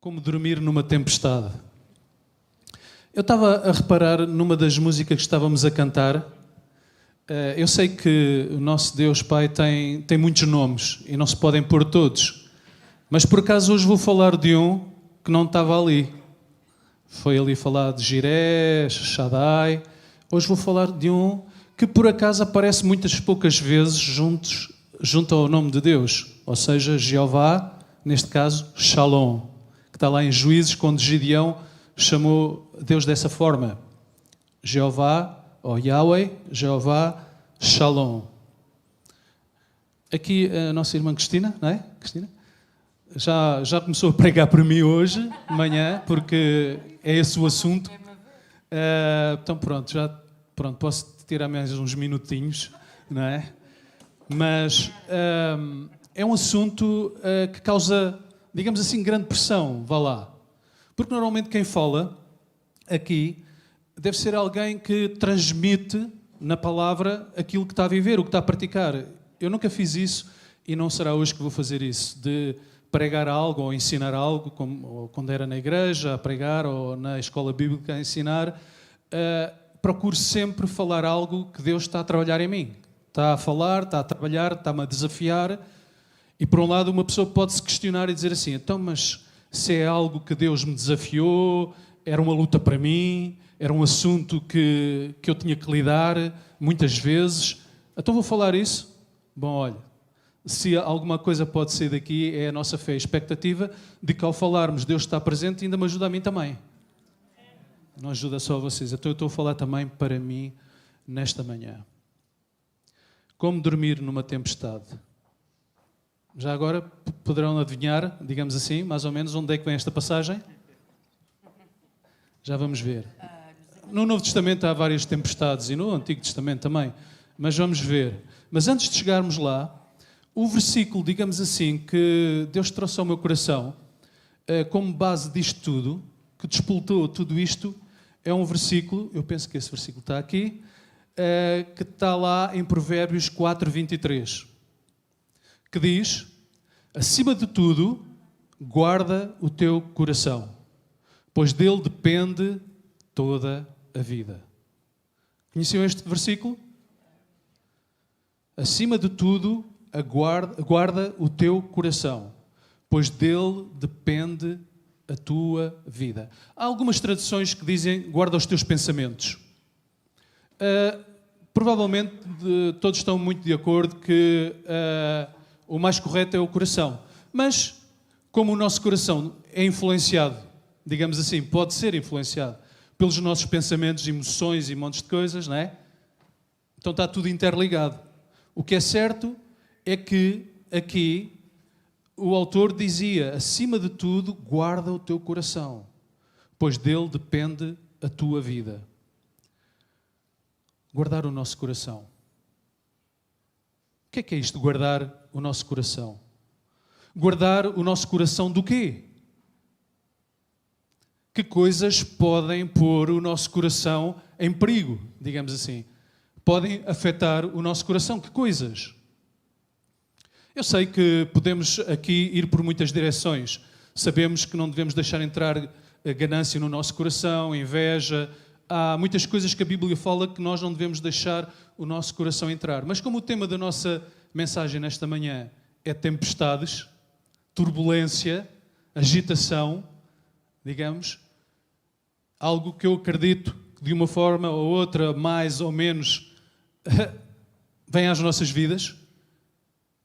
Como dormir numa tempestade. Eu estava a reparar numa das músicas que estávamos a cantar. Eu sei que o nosso Deus Pai tem muitos nomes e não se podem pôr todos. Mas por acaso hoje vou falar de um que não estava ali. Foi ali falar de Jiré, Shaddai. Hoje vou falar de um que por acaso aparece muitas poucas vezes junto ao nome de Deus. Ou seja, Jeová, neste caso, Shalom. Que está lá em Juízes, quando Gideão chamou Deus dessa forma. Jeová, ou Yahweh, Jeová, Shalom. Aqui a nossa irmã Cristina, não é? Cristina? Já começou a pregar para mim hoje, de manhã, porque é esse o assunto. Então pronto, posso tirar mais uns minutinhos, não é? Mas é um assunto que causa, digamos assim, grande pressão, vá lá. Porque normalmente quem fala aqui deve ser alguém que transmite na palavra aquilo que está a viver, o que está a praticar. Eu nunca fiz isso e não será hoje que vou fazer isso, de pregar algo ou ensinar algo, como quando era na igreja a pregar ou na escola bíblica a ensinar. Procuro sempre falar algo que Deus está a trabalhar em mim. Está a falar, está a trabalhar, está-me a desafiar. E por um lado uma pessoa pode se questionar e dizer assim, então mas se é algo que Deus me desafiou, era uma luta para mim, era um assunto que eu tinha que lidar muitas vezes, então vou falar isso? Bom, olha, se alguma coisa pode sair daqui é a nossa fé, a expectativa de que ao falarmos Deus está presente e ainda me ajuda a mim também. Não ajuda só a vocês, então eu estou a falar também para mim nesta manhã. Como dormir numa tempestade? Já agora poderão adivinhar, digamos assim, mais ou menos, onde é que vem esta passagem? Já vamos ver. No Novo Testamento há várias tempestades e no Antigo Testamento também, mas vamos ver. Mas antes de chegarmos lá, o versículo, digamos assim, que Deus trouxe ao meu coração, como base disto tudo, que despoltou tudo isto, é um versículo, eu penso que esse versículo está aqui, que está lá em Provérbios 4:23. Que diz, acima de tudo, guarda o teu coração, pois dele depende toda a vida. Conheciam este versículo? Acima de tudo, guarda o teu coração, pois dele depende a tua vida. Há algumas traduções que dizem, guarda os teus pensamentos. Provavelmente todos estão muito de acordo que o mais correto é o coração. Mas, como o nosso coração é influenciado, digamos assim, pode ser influenciado pelos nossos pensamentos, emoções e montes de coisas, não é? Então está tudo interligado. O que é certo é que aqui o autor dizia, acima de tudo, guarda o teu coração, pois dele depende a tua vida. Guardar o nosso coração. O que é isto, guardar o nosso coração? Guardar o nosso coração do quê? Que coisas podem pôr o nosso coração em perigo, digamos assim? Podem afetar o nosso coração. Que coisas? Eu sei que podemos aqui ir por muitas direções. Sabemos que não devemos deixar entrar a ganância no nosso coração, inveja. Há muitas coisas que a Bíblia fala que nós não devemos deixar o nosso coração entrar. Mas como o tema da nossa mensagem nesta manhã é tempestades, turbulência, agitação, digamos, algo que eu acredito que de uma forma ou outra, mais ou menos, vem às nossas vidas,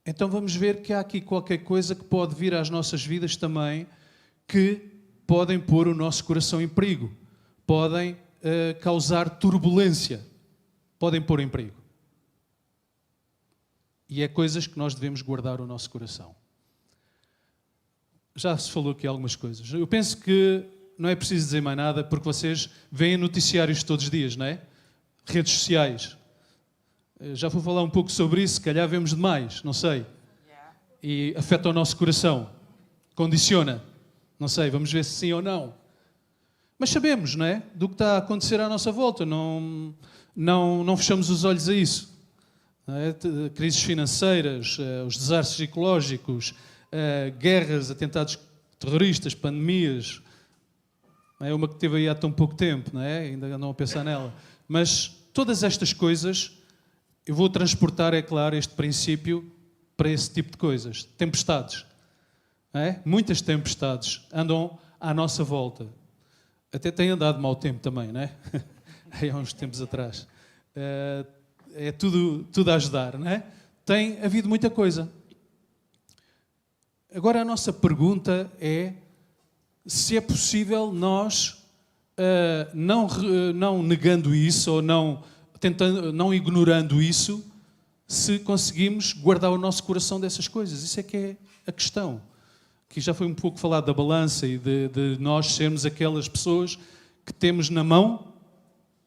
então vamos ver que há aqui qualquer coisa que pode vir às nossas vidas também que podem pôr o nosso coração em perigo, podem causar turbulência, podem pôr em perigo. E é coisas que nós devemos guardar o nosso coração. Já se falou aqui algumas coisas. Eu penso que não é preciso dizer mais nada, porque vocês veem noticiários todos os dias, não é? Redes sociais. Já vou falar um pouco sobre isso, se calhar vemos demais, não sei. E afeta o nosso coração. Condiciona. Não sei, vamos ver se sim ou não. Mas sabemos, não é? Do que está a acontecer à nossa volta. Não fechamos os olhos a isso. Não é? Crises financeiras, os desastres ecológicos, guerras, atentados terroristas, pandemias, não é uma que teve aí há tão pouco tempo, não é? Ainda andam a pensar nela. Mas todas estas coisas, eu vou transportar, é claro, este princípio para esse tipo de coisas. Tempestades. Não é? Muitas tempestades andam à nossa volta. Até tem andado mau tempo também, não é? Aí há uns tempos atrás. É tudo a ajudar, não é? Tem havido muita coisa. Agora a nossa pergunta é se é possível nós, não negando isso ou não ignorando isso, se conseguimos guardar o nosso coração dessas coisas. Isso é que é a questão. Aqui já foi um pouco falado da balança e de nós sermos aquelas pessoas que temos na mão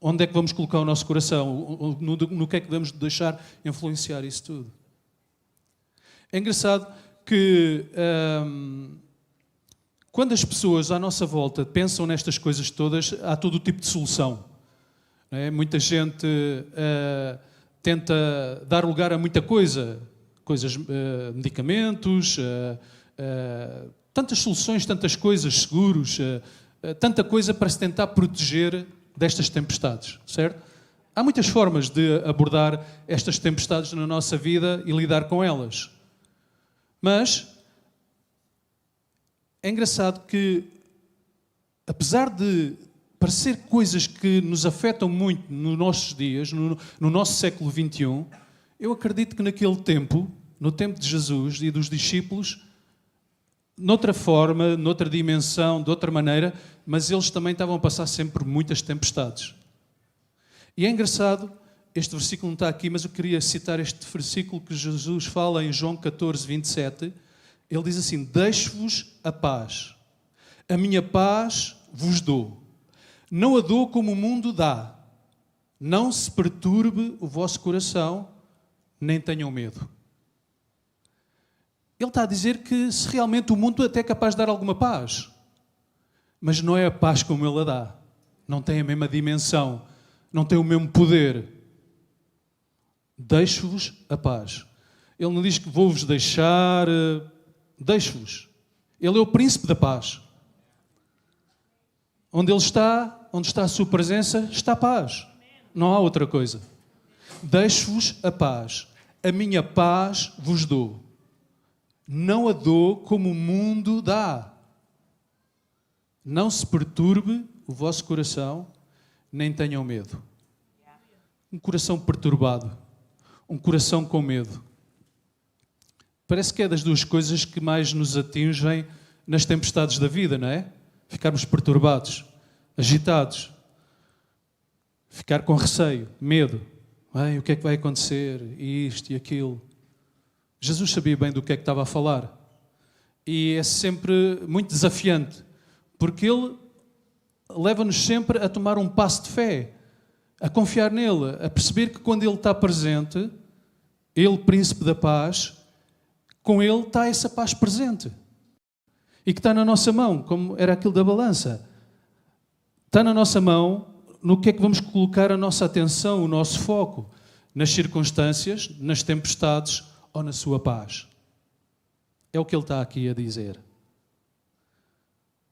onde é que vamos colocar o nosso coração, no que é que devemos deixar influenciar isso tudo. É engraçado que quando as pessoas à nossa volta pensam nestas coisas todas, há todo o tipo de solução. Não é? Muita gente tenta dar lugar a muita coisa, medicamentos, tantas soluções, tantas coisas, seguros, tanta coisa para se tentar proteger destas tempestades, certo? Há muitas formas de abordar estas tempestades na nossa vida e lidar com elas. Mas é engraçado que, apesar de parecer coisas que nos afetam muito nos nossos dias, no nosso século XXI, eu acredito que naquele tempo, no tempo de Jesus e dos discípulos, noutra forma, noutra dimensão, de outra maneira, mas eles também estavam a passar sempre por muitas tempestades. E é engraçado, este versículo não está aqui, mas eu queria citar este versículo que Jesus fala em João 14, 27. Ele diz assim: deixo-vos a paz, a minha paz vos dou. Não a dou como o mundo dá. Não se perturbe o vosso coração, nem tenham medo. Ele está a dizer que se realmente o mundo até é capaz de dar alguma paz, mas não é a paz como ele a dá. Não tem a mesma dimensão, não tem o mesmo poder. Deixo-vos a paz. Ele não diz que vou-vos deixar, deixo-vos. Ele é o príncipe da paz. Onde ele está, onde está a sua presença, está a paz. Não há outra coisa. Deixo-vos a paz. A minha paz vos dou. Não a dou como o mundo dá. Não se perturbe o vosso coração, nem tenham medo. Um coração perturbado, um coração com medo. Parece que é das duas coisas que mais nos atingem nas tempestades da vida, não é? Ficarmos perturbados, agitados, ficar com receio, medo. O que é que vai acontecer? Isto e aquilo. Jesus sabia bem do que é que estava a falar. E é sempre muito desafiante, porque Ele leva-nos sempre a tomar um passo de fé, a confiar nele, a perceber que quando Ele está presente, Ele, Príncipe da Paz, com Ele está essa paz presente. E que está na nossa mão, como era aquilo da balança. Está na nossa mão no que é que vamos colocar a nossa atenção, o nosso foco, nas circunstâncias, nas tempestades ou na sua paz. É o que ele está aqui a dizer.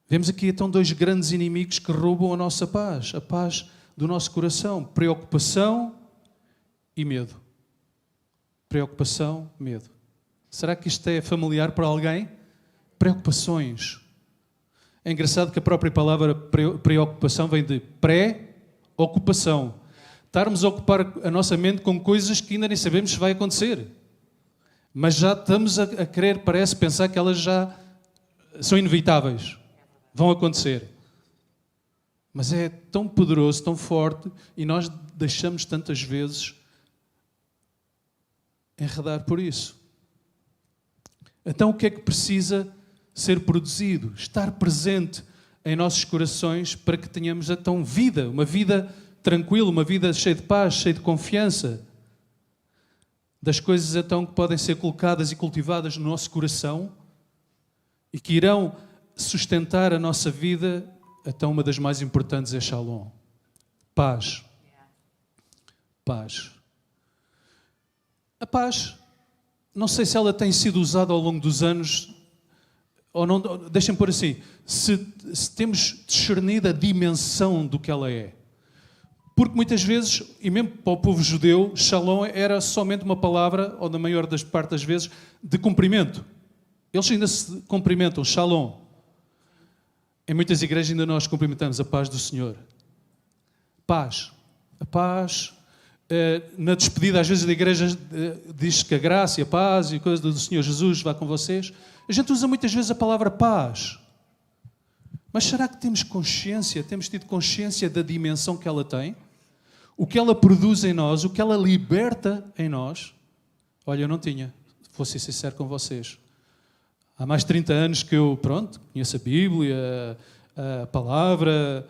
Vemos aqui então dois grandes inimigos que roubam a nossa paz, a paz do nosso coração: preocupação e medo. Preocupação, medo. Será que isto é familiar para alguém? Preocupações. É engraçado que a própria palavra preocupação vem de pré-ocupação. Estarmos a ocupar a nossa mente com coisas que ainda nem sabemos se vai acontecer. Mas já estamos a querer, parece, pensar que elas já são inevitáveis. Vão acontecer. Mas é tão poderoso, tão forte, e nós deixamos tantas vezes enredar por isso. Então o que é que precisa ser produzido? Estar presente em nossos corações para que tenhamos então vida, uma vida tranquila, uma vida cheia de paz, cheia de confiança. Das coisas então que podem ser colocadas e cultivadas no nosso coração e que irão sustentar a nossa vida, então uma das mais importantes é Shalom. Paz. Paz. A paz, não sei se ela tem sido usada ao longo dos anos ou não, deixem-me pôr assim, se temos discernido a dimensão do que ela é. Porque muitas vezes, e mesmo para o povo judeu, shalom era somente uma palavra, ou na maior das partes das vezes, de cumprimento. Eles ainda se cumprimentam, shalom. Em muitas igrejas ainda nós cumprimentamos a paz do Senhor. Paz. A paz. Na despedida, às vezes, da igreja diz que a graça e a paz e a coisa do Senhor Jesus vá com vocês. A gente usa muitas vezes a palavra paz. Mas será que temos tido consciência da dimensão que ela tem? O que ela produz em nós, o que ela liberta em nós? Olha, eu não tinha, vou ser sincero com vocês. Há mais de 30 anos que eu, conheço a Bíblia, a palavra,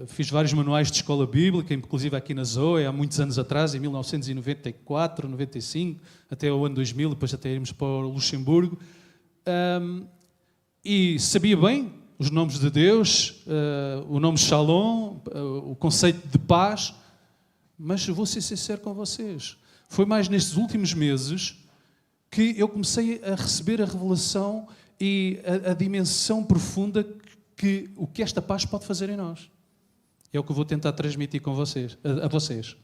fiz vários manuais de escola bíblica, inclusive aqui na Zoe, há muitos anos atrás, em 1994, 95, até o ano 2000, depois até irmos para o Luxemburgo. E sabia bem os nomes de Deus, o nome Shalom, o conceito de paz, mas vou ser sincero com vocês. Foi mais nestes últimos meses que eu comecei a receber a revelação e a dimensão profunda que o que esta paz pode fazer em nós. É o que eu vou tentar transmitir com vocês, a vocês.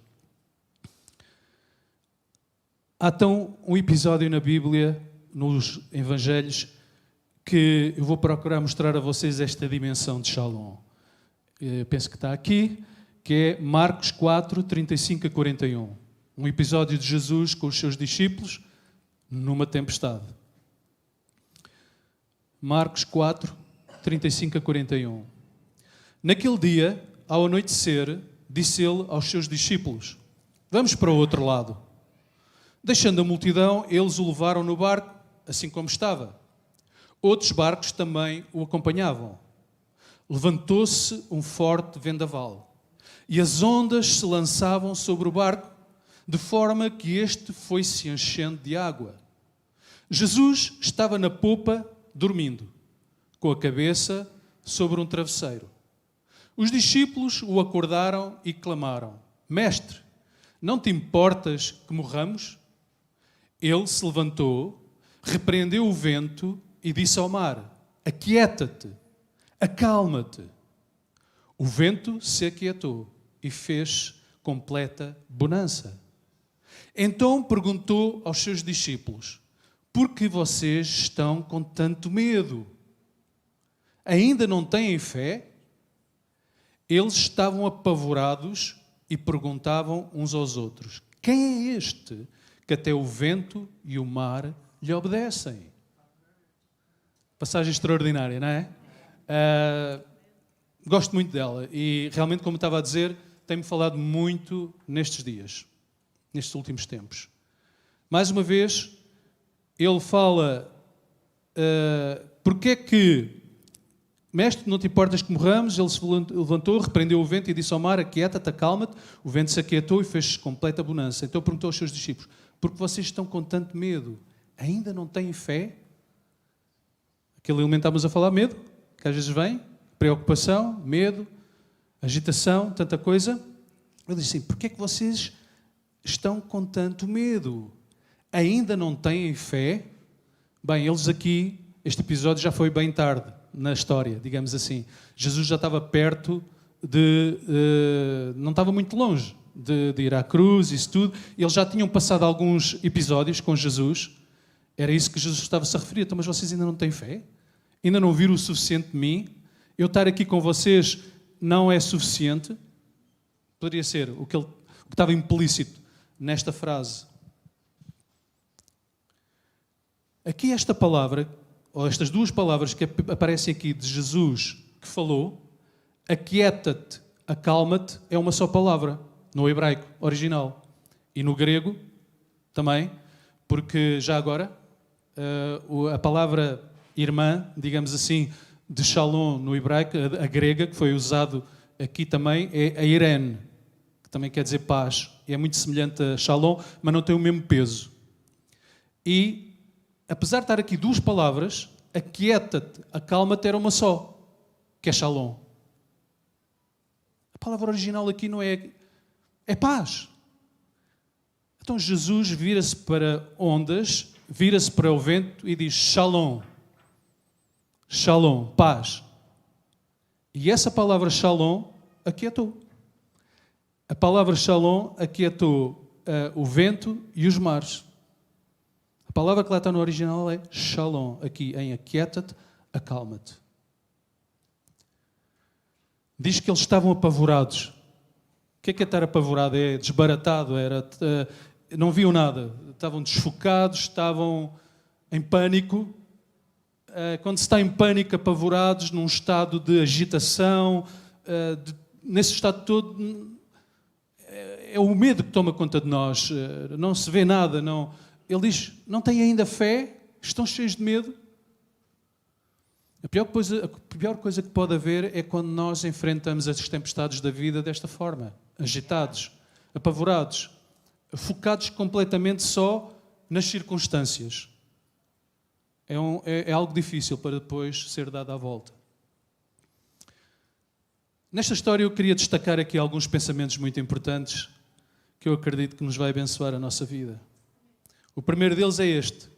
Há então um episódio na Bíblia, nos Evangelhos, que eu vou procurar mostrar a vocês esta dimensão de Shalom. Eu penso que está aqui, que é Marcos 4, 35 a 41. Um episódio de Jesus com os seus discípulos numa tempestade. Marcos 4, 35 a 41. Naquele dia, ao anoitecer, disse ele aos seus discípulos: vamos para o outro lado. Deixando a multidão, eles o levaram no barco, assim como estava. Outros barcos também o acompanhavam. Levantou-se um forte vendaval, e as ondas se lançavam sobre o barco, de forma que este foi se enchendo de água. Jesus estava na popa, dormindo, com a cabeça sobre um travesseiro. Os discípulos o acordaram e clamaram: Mestre, não te importas que morramos? Ele se levantou, repreendeu o vento e disse ao mar: aquieta-te, acalma-te. O vento se aquietou e fez completa bonança. Então perguntou aos seus discípulos: por que vocês estão com tanto medo? Ainda não têm fé? Eles estavam apavorados e perguntavam uns aos outros: quem é este que até o vento e o mar lhe obedecem? Passagem extraordinária, não é? Gosto muito dela e realmente, como estava a dizer, tem-me falado muito nestes dias, nestes últimos tempos. Mais uma vez, ele fala: porque é que, mestre, não te importas que morramos? Ele se levantou, repreendeu o vento e disse ao mar: aquieta-te, acalma-te. O vento se aquietou e fez completa bonança. Então perguntou aos seus discípulos: por que vocês estão com tanto medo? Ainda não têm fé? Aquele elemento estávamos a falar, medo, que às vezes vem, preocupação, medo, agitação, tanta coisa. Ele disse assim: por que é que vocês estão com tanto medo? Ainda não têm fé? Bem, eles aqui, este episódio já foi bem tarde na história, digamos assim. Jesus já estava perto não estava muito longe de ir à cruz, isso tudo. Eles já tinham passado alguns episódios com Jesus. Era isso que Jesus estava-se a referir. Então, mas vocês ainda não têm fé? Ainda não viram o suficiente de mim? Eu estar aqui com vocês não é suficiente? Poderia ser o que estava implícito nesta frase. Aqui esta palavra, ou estas duas palavras que aparecem aqui de Jesus que falou, aquieta-te, acalma-te, é uma só palavra, no hebraico original. E no grego também, porque já agora a palavra irmã, digamos assim, de shalom no hebraico, a grega, que foi usado aqui também, é a irene, que também quer dizer paz. É muito semelhante a shalom, mas não tem o mesmo peso. E, apesar de estar aqui duas palavras, aquieta-te, acalma-te, era uma só, que é shalom. A palavra original aqui não é paz. Então Jesus vira-se para ondas, vira-se para o vento e diz shalom. Shalom, paz. E essa palavra shalom aquietou. A palavra shalom aquietou o vento e os mares. A palavra que lá está no original é shalom. Aqui em aquieta-te, acalma-te. Diz que eles estavam apavorados. O que é estar apavorado? É desbaratado, não viam nada. Estavam desfocados, estavam em pânico. Quando se está em pânico, apavorados, num estado de agitação, nesse estado todo, é o medo que toma conta de nós. Não se vê nada. Não. Ele diz, não têm ainda fé? Estão cheios de medo? A pior coisa que pode haver é quando nós enfrentamos as tempestades da vida desta forma. Agitados, apavorados, focados completamente só nas circunstâncias. É algo difícil para depois ser dado à volta. Nesta história eu queria destacar aqui alguns pensamentos muito importantes que eu acredito que nos vai abençoar a nossa vida. O primeiro deles é este.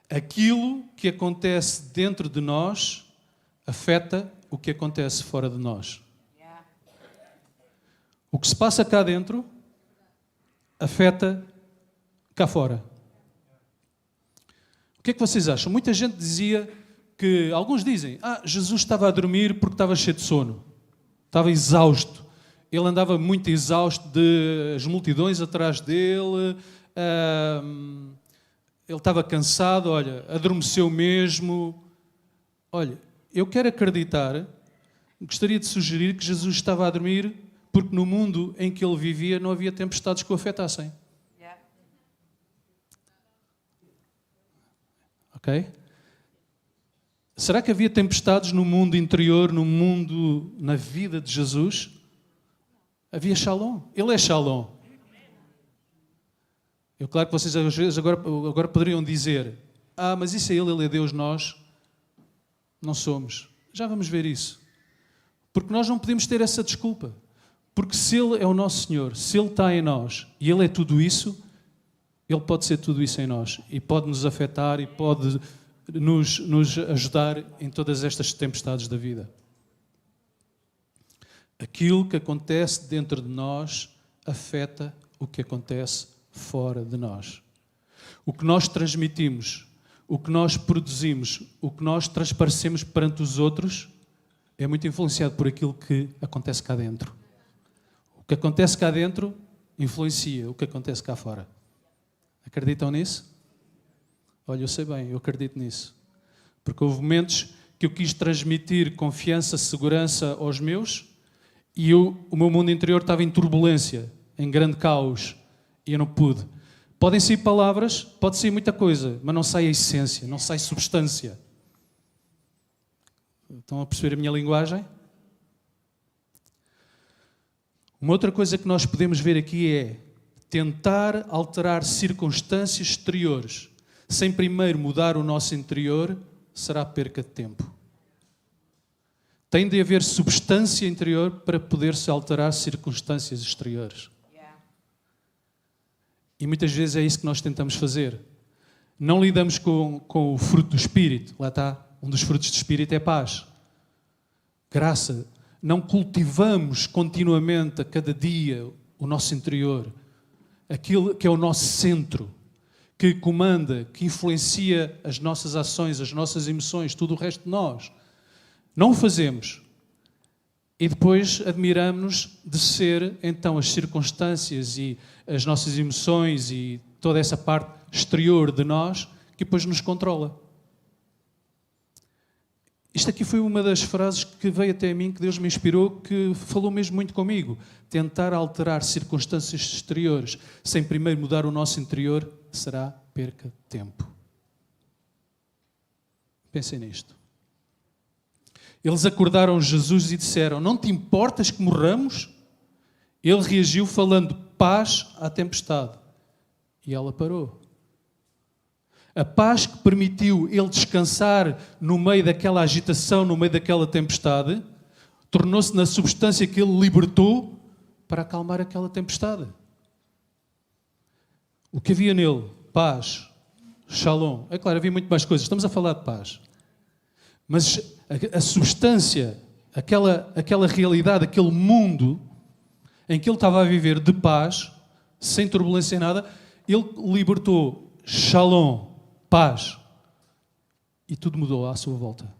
Aquilo que acontece dentro de nós afeta o que acontece fora de nós. O que se passa cá dentro afeta cá fora. O que é que vocês acham? Muita gente dizia que, alguns dizem, Jesus estava a dormir porque estava cheio de sono. Estava exausto. Ele andava muito exausto de as multidões atrás dele. Ele estava cansado, olha, adormeceu mesmo. Olha, eu quero acreditar, gostaria de sugerir que Jesus estava a dormir porque no mundo em que ele vivia não havia tempestades que o afetassem. Ok? Será que havia tempestades no mundo interior, na vida de Jesus? Havia Shalom. Ele é Shalom. Claro que vocês às vezes agora poderiam dizer, mas isso é ele é Deus, nós não somos. Já vamos ver isso. Porque nós não podemos ter essa desculpa. Porque se Ele é o nosso Senhor, se Ele está em nós e Ele é tudo isso, Ele pode ser tudo isso em nós e pode nos afetar e pode nos ajudar em todas estas tempestades da vida. Aquilo que acontece dentro de nós afeta o que acontece fora de nós. O que nós transmitimos, o que nós produzimos, o que nós transparecemos perante os outros é muito influenciado por aquilo que acontece cá dentro. O que acontece cá dentro influencia o que acontece cá fora. Acreditam nisso? Olha, eu sei bem, eu acredito nisso. Porque houve momentos que eu quis transmitir confiança, segurança aos meus e o meu mundo interior estava em turbulência, em grande caos e eu não pude. Podem sair palavras, pode sair muita coisa, mas não sai a essência, não sai substância. Estão a perceber a minha linguagem? Uma outra coisa que nós podemos ver aqui é tentar alterar circunstâncias exteriores sem primeiro mudar o nosso interior será perca de tempo. Tem de haver substância interior para poder-se alterar circunstâncias exteriores. E muitas vezes é isso que nós tentamos fazer. Não lidamos com o fruto do Espírito. Lá está, um dos frutos do Espírito é paz. Graça. Não cultivamos continuamente, a cada dia, o nosso interior. Aquilo que é o nosso centro, que comanda, que influencia as nossas ações, as nossas emoções, tudo o resto de nós. Não o fazemos. E depois admiramos-nos de ser, então, as circunstâncias e as nossas emoções e toda essa parte exterior de nós que depois nos controla. Isto aqui foi uma das frases que veio até a mim, que Deus me inspirou, que falou mesmo muito comigo. Tentar alterar circunstâncias exteriores sem primeiro mudar o nosso interior será perca de tempo. Pensem nisto. Eles acordaram Jesus e disseram, não te importas que morramos? Ele reagiu falando paz à tempestade. E ela parou. A paz que permitiu ele descansar no meio daquela agitação, no meio daquela tempestade, tornou-se na substância que ele libertou para acalmar aquela tempestade. O que havia nele? Paz, shalom. É claro, havia muito mais coisas. Estamos a falar de paz. Mas a substância, aquela realidade, aquele mundo em que ele estava a viver de paz, sem turbulência em nada, ele libertou shalom, paz, e tudo mudou à sua volta.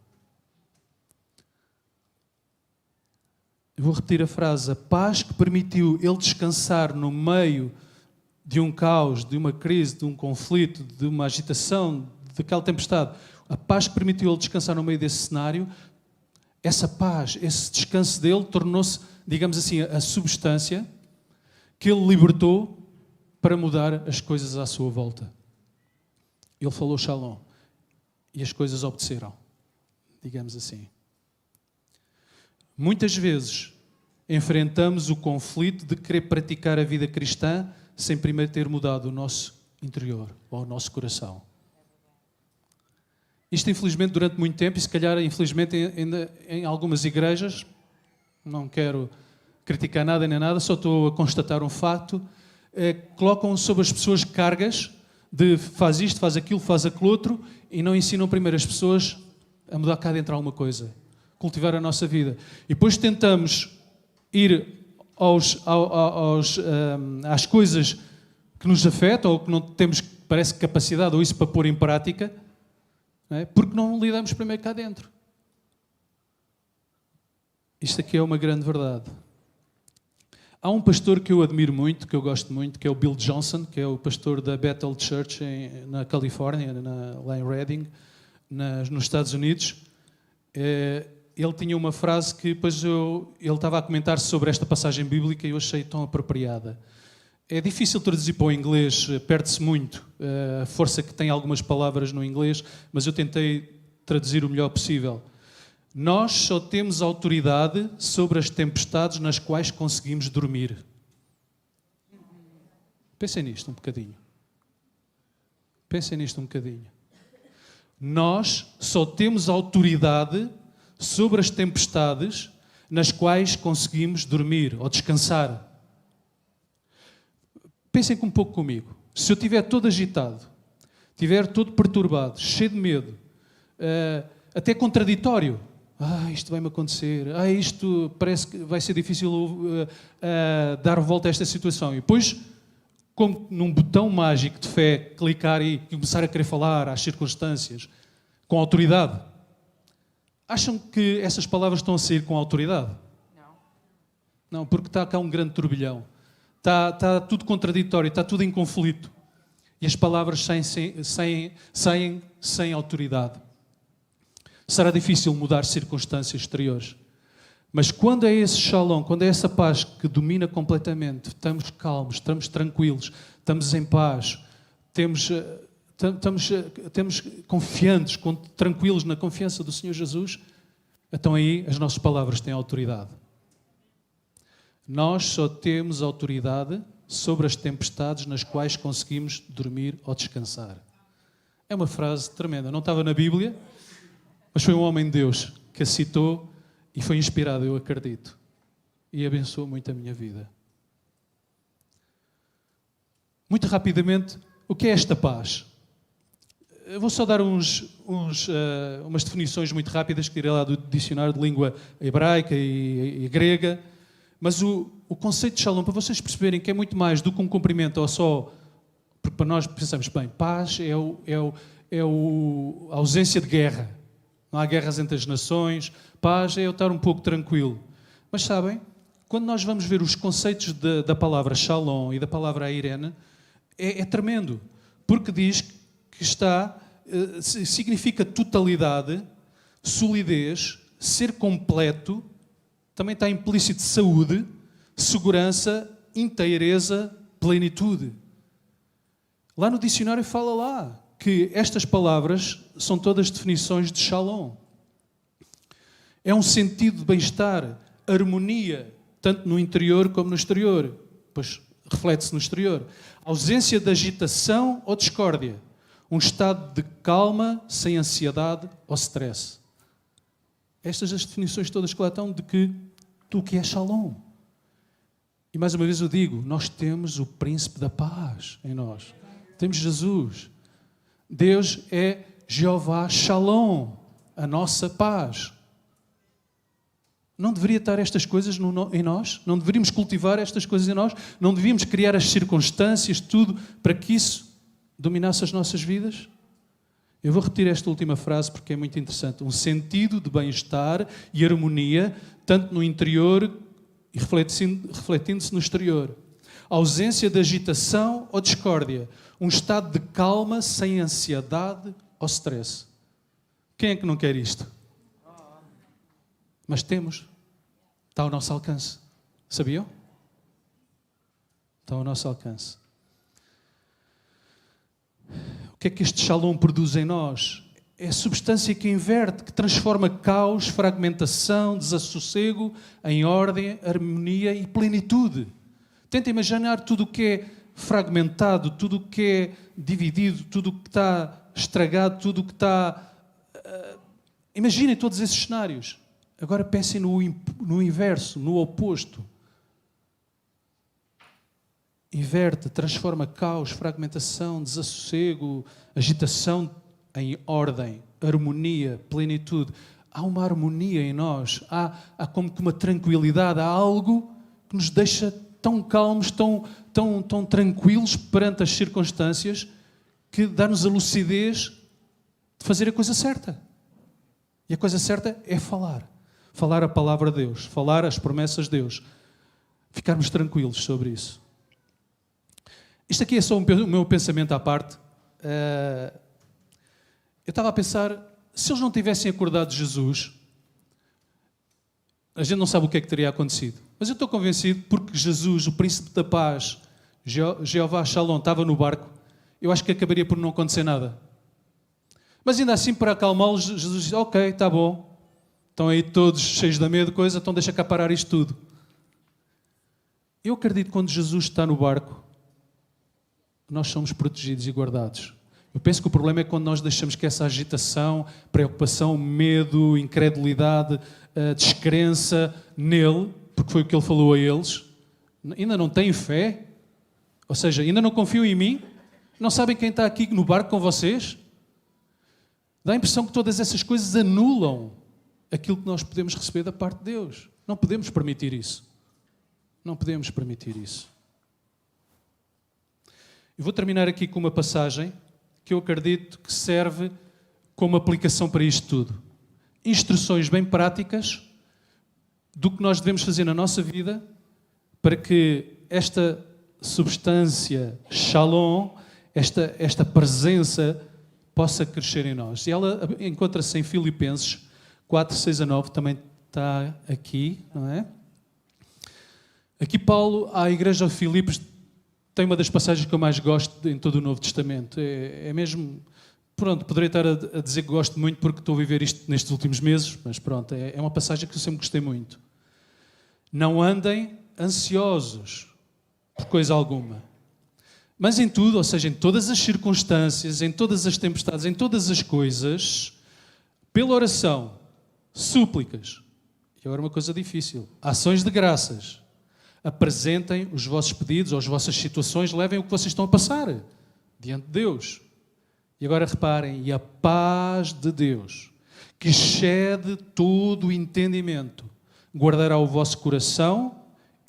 Eu vou repetir a frase: a paz que permitiu ele descansar no meio de um caos, de uma crise, de um conflito, de uma agitação, daquela tempestade, a paz que permitiu ele descansar no meio desse cenário, essa paz, esse descanso dele tornou-se, digamos assim, a substância que ele libertou para mudar as coisas à sua volta. Ele falou shalom e as coisas obedeceram, digamos assim. Muitas vezes enfrentamos o conflito de querer praticar a vida cristã sem primeiro ter mudado o nosso interior ou o nosso coração. Isto, infelizmente, durante muito tempo, e se calhar, infelizmente, ainda em algumas igrejas, não quero criticar nada nem nada, só estou a constatar um facto, colocam sobre as pessoas cargas de faz isto, faz aquilo, faz aquilo outro, e não ensinam primeiro as pessoas a mudar cá dentro alguma coisa, cultivar a nossa vida. E depois tentamos ir às coisas que nos afetam ou que não temos, parece, capacidade ou isso para pôr em prática, não é? Porque não lidamos primeiro cá dentro. Isto aqui é uma grande verdade. Há um pastor que eu admiro muito, que eu gosto muito, que é o Bill Johnson, que é o pastor da Bethel Church na Califórnia, lá em Redding, nos Estados Unidos. Ele tinha uma frase que depois ele estava a comentar sobre esta passagem bíblica e eu achei tão apropriada. É difícil traduzir para o inglês, perde-se muito a força que tem algumas palavras no inglês, mas eu tentei traduzir o melhor possível. Nós só temos autoridade sobre as tempestades nas quais conseguimos dormir. Pensem nisto um bocadinho. Pensem nisto um bocadinho. Nós só temos autoridade sobre as tempestades nas quais conseguimos dormir ou descansar. Pensem um pouco comigo. Se eu estiver todo agitado, estiver todo perturbado, cheio de medo, até contraditório, isto vai-me acontecer, isto parece que vai ser difícil dar volta a esta situação. E depois, como num botão mágico de fé, clicar e começar a querer falar às circunstâncias, com autoridade. Acham que essas palavras estão a sair com autoridade? Não. Não, porque está cá um grande turbilhão. Está tudo contraditório, está tudo em conflito. E as palavras saem sem autoridade. Será difícil mudar circunstâncias exteriores. Mas quando é esse shalom, quando é essa paz que domina completamente, estamos calmos, estamos tranquilos, estamos em paz, estamos confiantes, tranquilos na confiança do Senhor Jesus, então aí as nossas palavras têm autoridade. Nós só temos autoridade sobre as tempestades nas quais conseguimos dormir ou descansar. É uma frase tremenda. Não estava na Bíblia, mas foi um homem de Deus que a citou e foi inspirado, eu acredito. E abençoou muito a minha vida. Muito rapidamente, o que é esta paz? Eu vou só dar umas definições muito rápidas que tirei lá do dicionário de língua hebraica e grega. Mas o conceito de shalom, para vocês perceberem que é muito mais do que um cumprimento ou só... Porque para nós pensamos, bem, paz é a ausência de guerra. Não há guerras entre as nações. Paz é eu estar um pouco tranquilo. Mas sabem, quando nós vamos ver os conceitos da palavra shalom e da palavra airene, é tremendo. Porque diz que significa totalidade, solidez, ser completo. Também está implícito saúde, segurança, inteireza, plenitude. Lá no dicionário fala lá que estas palavras são todas definições de shalom. É um sentido de bem-estar, harmonia, tanto no interior como no exterior. Pois reflete-se no exterior. Ausência de agitação ou discórdia. Um estado de calma, sem ansiedade ou stress. Estas as definições todas que lá estão de que o que é shalom. E mais uma vez eu digo, nós temos o príncipe da paz em nós. Temos Jesus. Deus é Jeová Shalom, a nossa paz. Não deveria estar estas coisas em nós? Não deveríamos cultivar estas coisas em nós? Não devíamos criar as circunstâncias, tudo, para que isso dominasse as nossas vidas? Eu vou repetir esta última frase porque é muito interessante. Um sentido de bem-estar e harmonia, tanto no interior e refletindo-se no exterior. Ausência de agitação ou discórdia. Um estado de calma sem ansiedade ou stress. Quem é que não quer isto? Mas temos. Está ao nosso alcance. Sabiam? Está ao nosso alcance. O que é que este shalom produz em nós? É a substância que inverte, que transforma caos, fragmentação, desassossego em ordem, harmonia e plenitude. Tenta imaginar tudo o que é fragmentado, tudo o que é dividido, tudo o que está estragado, tudo o que está... Imaginem todos esses cenários. Agora pensem no inverso, no oposto. Inverte, transforma caos, fragmentação, desassossego, agitação em ordem, harmonia, plenitude. Há uma harmonia em nós, há como que uma tranquilidade, há algo que nos deixa tão calmos, tão tranquilos perante as circunstâncias, que dá-nos a lucidez de fazer a coisa certa. E a coisa certa é falar. Falar a palavra de Deus, falar as promessas de Deus. Ficarmos tranquilos sobre isso. Isto aqui é só o meu pensamento à parte. Eu estava a pensar, se eles não tivessem acordado Jesus, a gente não sabe o que é que teria acontecido. Mas eu estou convencido, porque Jesus, o príncipe da paz, Jeová Shalom, estava no barco, eu acho que acabaria por não acontecer nada. Mas ainda assim, para acalmá-los, Jesus disse, ok, está bom. Estão aí todos cheios de medo, coisa, então deixa cá parar isto tudo. Eu acredito que quando Jesus está no barco, nós somos protegidos e guardados. Eu penso que o problema é quando nós deixamos que essa agitação, preocupação, medo, incredulidade, descrença nele, porque foi o que ele falou a eles, ainda não têm fé, ou seja, ainda não confiam em mim, não sabem quem está aqui no barco com vocês. Dá a impressão que todas essas coisas anulam aquilo que nós podemos receber da parte de Deus. Não podemos permitir isso. Não podemos permitir isso. Eu vou terminar aqui com uma passagem que eu acredito que serve como aplicação para isto tudo. Instruções bem práticas do que nós devemos fazer na nossa vida para que esta substância, shalom, esta presença possa crescer em nós. E ela encontra-se em Filipenses 4, 6 a 9, também está aqui, não é? Aqui Paulo, à igreja de Filipos, tem uma das passagens que eu mais gosto em todo o Novo Testamento. É mesmo... Pronto, poderia estar a dizer que gosto muito porque estou a viver isto nestes últimos meses, mas pronto, é uma passagem que eu sempre gostei muito. Não andem ansiosos por coisa alguma. Mas em tudo, ou seja, em todas as circunstâncias, em todas as tempestades, em todas as coisas, pela oração, súplicas, e agora uma coisa difícil, ações de graças, apresentem os vossos pedidos ou as vossas situações, levem o que vocês estão a passar diante de Deus. E agora reparem, e a paz de Deus, que excede todo o entendimento, guardará o vosso coração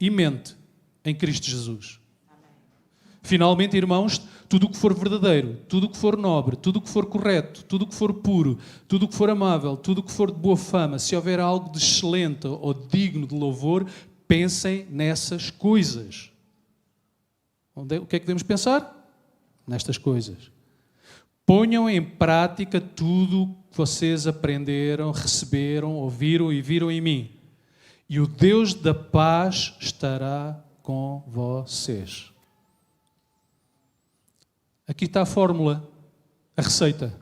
e mente em Cristo Jesus. Finalmente, irmãos, tudo o que for verdadeiro, tudo o que for nobre, tudo o que for correto, tudo o que for puro, tudo o que for amável, tudo o que for de boa fama, se houver algo de excelente ou digno de louvor, pensem nessas coisas. O que é que devemos pensar? Nestas coisas. Ponham em prática tudo o que vocês aprenderam, receberam, ouviram e viram em mim. E o Deus da paz estará com vocês. Aqui está a fórmula, a receita.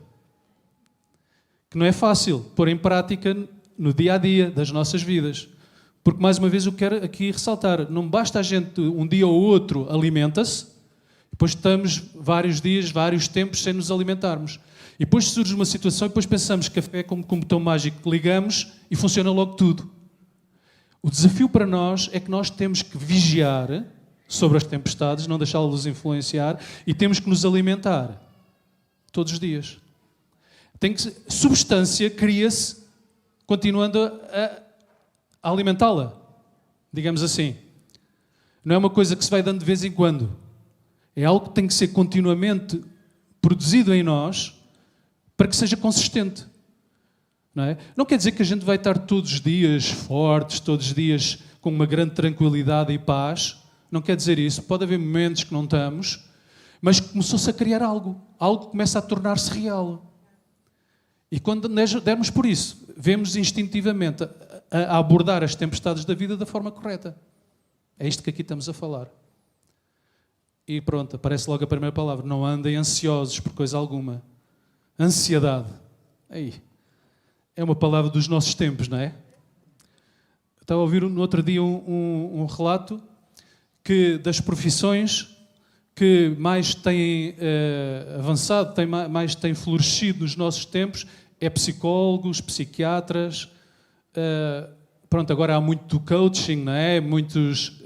Que não é fácil pôr em prática no dia a dia das nossas vidas. Porque, mais uma vez, eu quero aqui ressaltar, não basta a gente, um dia ou outro, alimenta-se, depois estamos vários dias, vários tempos sem nos alimentarmos. E depois surge uma situação e depois pensamos que a fé é como um botão mágico que ligamos e funciona logo tudo. O desafio para nós é que nós temos que vigiar sobre as tempestades, não deixá-las influenciar, e temos que nos alimentar todos os dias. Substância cria-se continuando a alimentá-la, digamos assim. Não é uma coisa que se vai dando de vez em quando. É algo que tem que ser continuamente produzido em nós para que seja consistente. Não é? Não quer dizer que a gente vai estar todos os dias fortes, todos os dias com uma grande tranquilidade e paz. Não quer dizer isso. Pode haver momentos que não estamos, mas começou-se a criar algo. Algo que começa a tornar-se real. E quando dermos por isso, vemos instintivamente a abordar as tempestades da vida da forma correta. É isto que aqui estamos a falar. E pronto, aparece logo a primeira palavra. Não andem ansiosos por coisa alguma. Ansiedade. Aí. É uma palavra dos nossos tempos, não é? Estava a ouvir no outro dia um relato das profissões que mais têm avançado, mais têm florescido nos nossos tempos, é psicólogos, psiquiatras. Pronto, agora há muito do coaching, não é? Muitos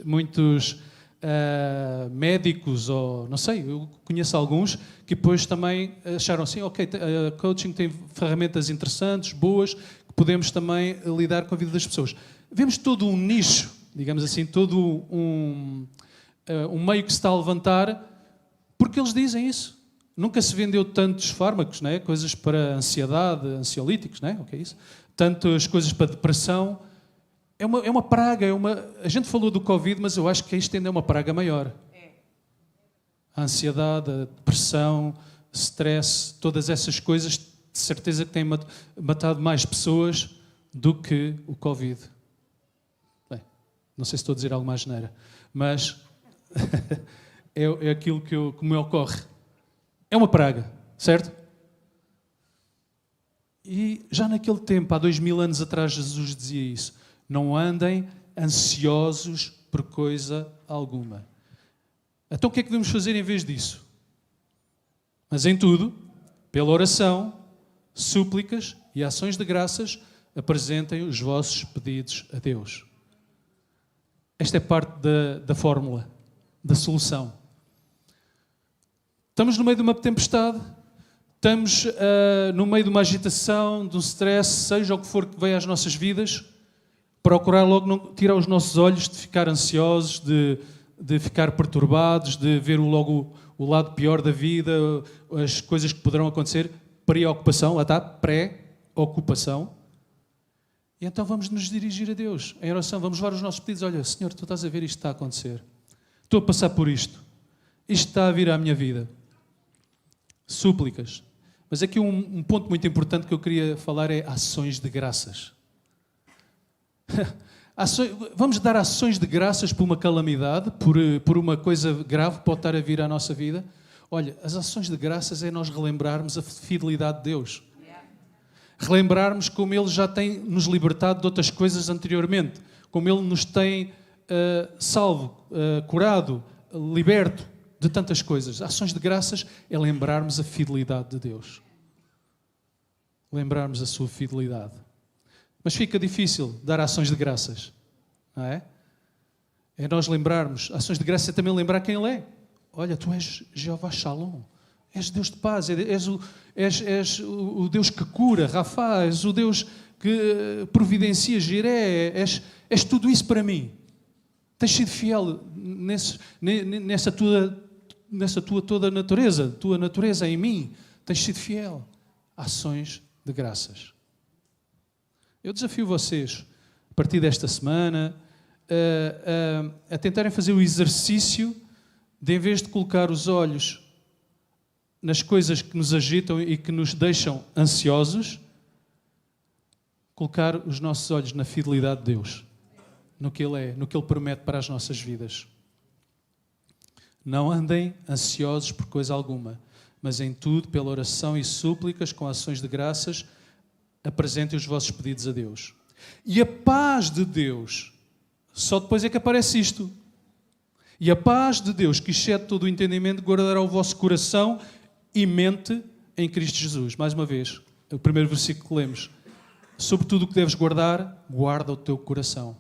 médicos, ou não sei, eu conheço alguns que depois também acharam assim, ok, coaching tem ferramentas interessantes, boas, que podemos também lidar com a vida das pessoas. Vemos todo um nicho, digamos assim, todo um meio que se está a levantar, porque eles dizem isso. Nunca se vendeu tantos fármacos, não é? Coisas para ansiedade, ansiolíticos, não é? O que é isso? Tantas coisas para depressão. É uma praga. A gente falou do Covid, mas eu acho que isto ainda é uma praga maior. A ansiedade, a depressão, stress, todas essas coisas, de certeza que têm matado mais pessoas do que o Covid. Bem, não sei se estou a dizer alguma asneira, mas é aquilo que me ocorre. É uma praga, certo? E já naquele tempo, há 2000 anos atrás, Jesus dizia isso. Não andem ansiosos por coisa alguma. Então o que é que devemos fazer em vez disso? Mas em tudo, pela oração, súplicas e ações de graças, apresentem os vossos pedidos a Deus. Esta é parte da fórmula, da solução. Estamos no meio de uma tempestade, estamos no meio de uma agitação, de um stress, seja o que for que venha às nossas vidas, procurar logo não tirar os nossos olhos de ficar ansiosos, de ficar perturbados, de ver logo o lado pior da vida, as coisas que poderão acontecer, preocupação, lá está, pré-ocupação. E então vamos nos dirigir a Deus, em oração, vamos levar os nossos pedidos. Olha, Senhor, tu estás a ver isto está a acontecer. Estou a passar por isto. Isto está a vir à minha vida. Súplicas. Mas aqui um ponto muito importante que eu queria falar é ações de graças. Vamos dar ações de graças por uma calamidade, por uma coisa grave que pode estar a vir à nossa vida. Olha, as ações de graças é nós relembrarmos a fidelidade de Deus. Relembrarmos como Ele já tem nos libertado de outras coisas anteriormente. Como Ele nos tem salvo, curado, liberto de tantas coisas. Ações de graças é lembrarmos a fidelidade de Deus. Lembrarmos a sua fidelidade. Mas fica difícil dar ações de graças, não é? É nós lembrarmos. Ações de graças é também lembrar quem Ele é. Olha, tu és Jeová Shalom. És Deus de paz. És o Deus que cura, Rafa. És o Deus que providencia, Jiré. És tudo isso para mim. Tens sido fiel nessa tua toda natureza. Tua natureza em mim. Tens sido fiel. Ações de graças. Eu desafio vocês, a partir desta semana, a tentarem fazer o exercício de, em vez de colocar os olhos nas coisas que nos agitam e que nos deixam ansiosos, colocar os nossos olhos na fidelidade de Deus, no que Ele é, no que Ele promete para as nossas vidas. Não andem ansiosos por coisa alguma, mas em tudo, pela oração e súplicas, com ações de graças, apresentem os vossos pedidos a Deus. E a paz de Deus, só depois é que aparece isto. E a paz de Deus, que excede todo o entendimento, guardará o vosso coração e mente em Cristo Jesus. Mais uma vez, o primeiro versículo que lemos. Sobre tudo o que deves guardar, guarda o teu coração.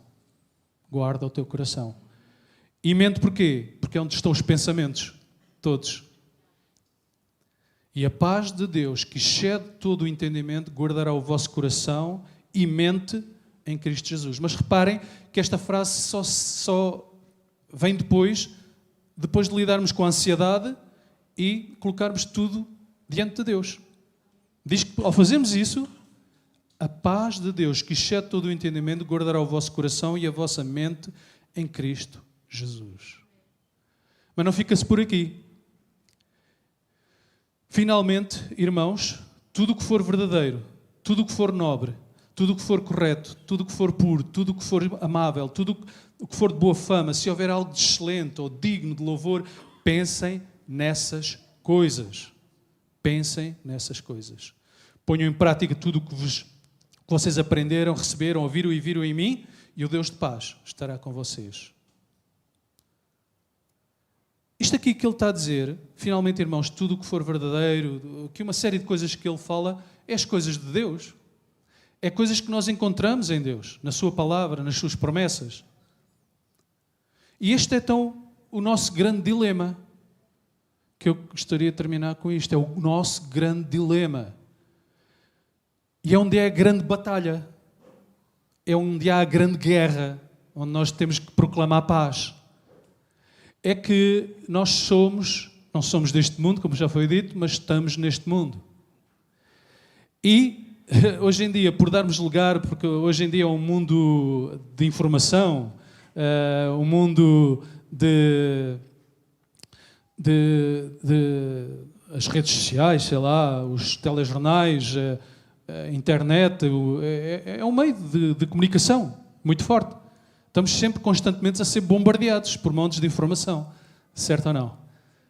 Guarda o teu coração. E mente porquê? Porque é onde estão os pensamentos, todos. E a paz de Deus, que excede todo o entendimento, guardará o vosso coração e mente em Cristo Jesus. Mas reparem que esta frase só vem depois de lidarmos com a ansiedade e colocarmos tudo diante de Deus. Diz que ao fazermos isso, a paz de Deus, que excede todo o entendimento, guardará o vosso coração e a vossa mente em Cristo Jesus. Mas não fica-se por aqui. Finalmente, irmãos, tudo o que for verdadeiro, tudo o que for nobre, tudo o que for correto, tudo o que for puro, tudo o que for amável, tudo o que for de boa fama, se houver algo de excelente ou digno de louvor, pensem nessas coisas. Pensem nessas coisas. Ponham em prática tudo o que vocês aprenderam, receberam, ouviram e viram em mim, e o Deus de paz estará com vocês. Isto aqui que ele está a dizer, finalmente, irmãos, tudo o que for verdadeiro, que uma série de coisas que ele fala, é as coisas de Deus. É coisas que nós encontramos em Deus, na sua palavra, nas suas promessas. E este é então o nosso grande dilema, que eu gostaria de terminar com isto, é o nosso grande dilema. E é onde é a grande batalha, é onde há a grande guerra, onde nós temos que proclamar paz. É que nós não somos deste mundo, como já foi dito, mas estamos neste mundo. E hoje em dia, por darmos lugar, porque hoje em dia é um mundo de informação, um mundo de as redes sociais, sei lá, os telejornais, a internet, é um meio de comunicação muito forte. Estamos sempre constantemente a ser bombardeados por montes de informação, certo ou não?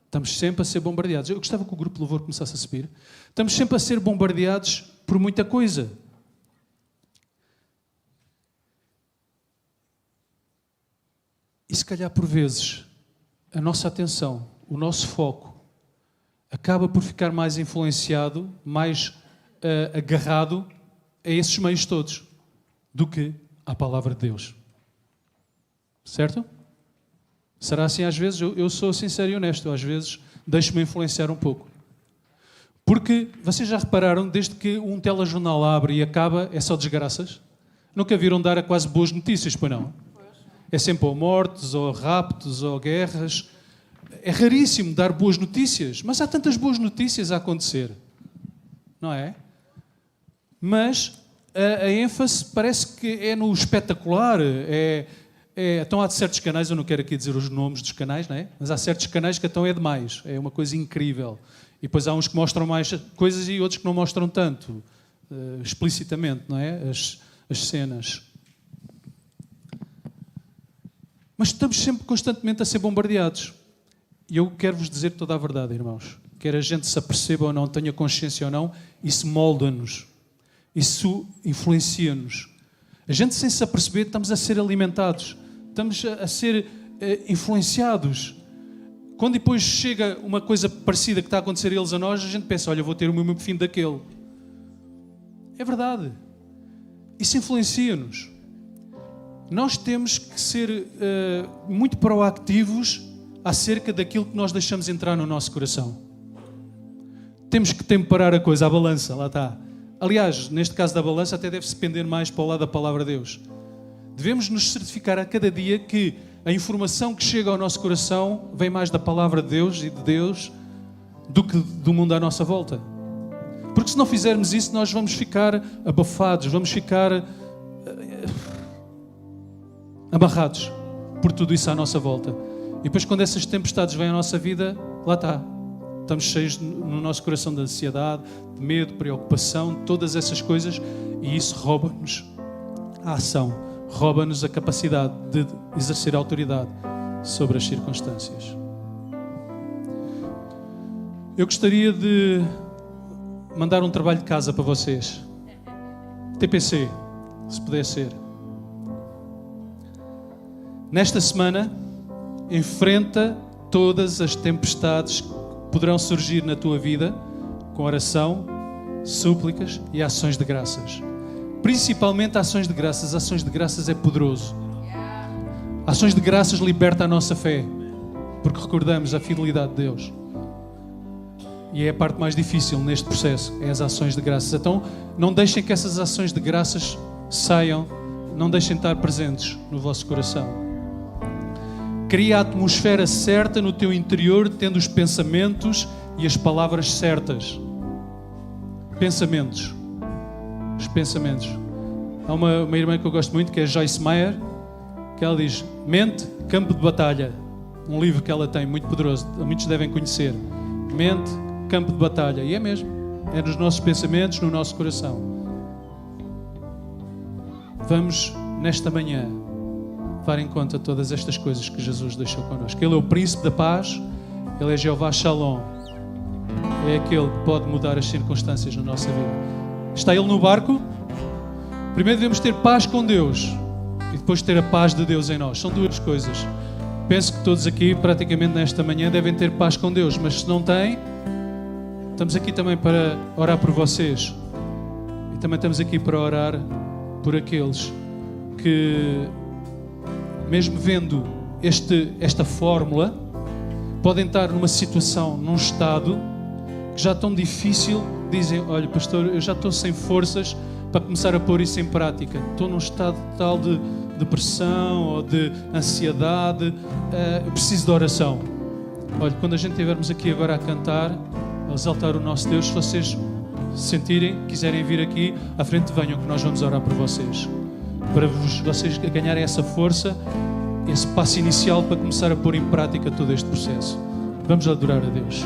Estamos sempre a ser bombardeados. Eu gostava que o grupo de louvor começasse a subir. Estamos sempre a ser bombardeados por muita coisa. E se calhar por vezes a nossa atenção, o nosso foco acaba por ficar mais influenciado, mais agarrado a esses meios todos do que à palavra de Deus. Certo? Será assim às vezes? Eu sou sincero e honesto, às vezes deixo-me influenciar um pouco. Porque vocês já repararam, desde que um telejornal abre e acaba, é só desgraças? Nunca viram dar a quase boas notícias, pois não? É sempre ou mortes, ou raptos, ou guerras. É raríssimo dar boas notícias, mas há tantas boas notícias a acontecer. Não é? Mas a ênfase parece que é no espetacular. Então há certos canais, eu não quero aqui dizer os nomes dos canais, não é? Mas há certos canais que então é demais. É uma coisa incrível. E depois há uns que mostram mais coisas e outros que não mostram tanto, explicitamente, não é? As cenas. Mas estamos sempre constantemente a ser bombardeados. E eu quero-vos dizer toda a verdade, irmãos. Quer a gente se aperceba ou não, tenha consciência ou não, isso molda-nos. Isso influencia-nos. A gente, sem se aperceber, estamos a ser alimentados. Estamos a ser influenciados. Quando depois chega uma coisa parecida que está a acontecer a eles a nós, a gente pensa, olha, vou ter o mesmo fim daquele. É verdade. Isso influencia-nos. Nós temos que ser muito proativos acerca daquilo que nós deixamos entrar no nosso coração. Temos que temperar a coisa, a balança, lá está. Aliás, neste caso da balança, até deve-se pender mais para o lado da palavra de Deus. Devemos nos certificar a cada dia que a informação que chega ao nosso coração vem mais da palavra de Deus e de Deus do que do mundo à nossa volta. Porque se não fizermos isso, nós vamos ficar abafados, vamos ficar amarrados por tudo isso à nossa volta. E depois, quando essas tempestades vêm à nossa vida, lá está. Estamos cheios no nosso coração de ansiedade, de medo, preocupação, todas essas coisas, e isso rouba-nos a ação, rouba-nos a capacidade de exercer autoridade sobre as circunstâncias. Eu gostaria de mandar um trabalho de casa para vocês. TPC, se puder ser. Nesta semana, enfrenta todas as tempestades que poderão surgir na tua vida com oração, súplicas e ações de graças. Principalmente ações de graças. Ações de graças é poderoso. Ações de graças liberta a nossa fé, porque recordamos a fidelidade de Deus. E é a parte mais difícil neste processo, é as ações de graças. Então, não deixem que essas ações de graças saiam não deixem de estar presentes no vosso coração. Cria a atmosfera certa no teu interior, tendo os pensamentos e as palavras certas. Pensamentos. Os pensamentos. Há uma irmã que eu gosto muito, que é Joyce Meyer, que ela diz: Mente, campo de batalha. Um livro que ela tem, muito poderoso, muitos devem conhecer. Mente, campo de batalha. E é mesmo. É nos nossos pensamentos, no nosso coração. Vamos, nesta manhã, levar em conta todas estas coisas que Jesus deixou connosco. Ele é o príncipe da paz. Ele é Jeová Shalom. É aquele que pode mudar as circunstâncias na nossa vida. Está Ele no barco? Primeiro devemos ter paz com Deus e depois ter a paz de Deus em nós. São duas coisas. Penso que todos aqui, praticamente nesta manhã, devem ter paz com Deus. Mas se não têm, estamos aqui também para orar por vocês. E também estamos aqui para orar por aqueles que, mesmo vendo esta fórmula, podem estar numa situação, num estado que já tão difícil, dizem: olha, pastor, eu já estou sem forças para começar a pôr isso em prática. Estou num estado tal de depressão ou de ansiedade, eu preciso de oração. Olha, quando a gente estivermos aqui agora a cantar, a exaltar o nosso Deus, se vocês sentirem, quiserem vir aqui à frente, venham que nós vamos orar por vocês, para vocês ganharem essa força, esse passo inicial para começar a pôr em prática todo este processo. Vamos adorar a Deus.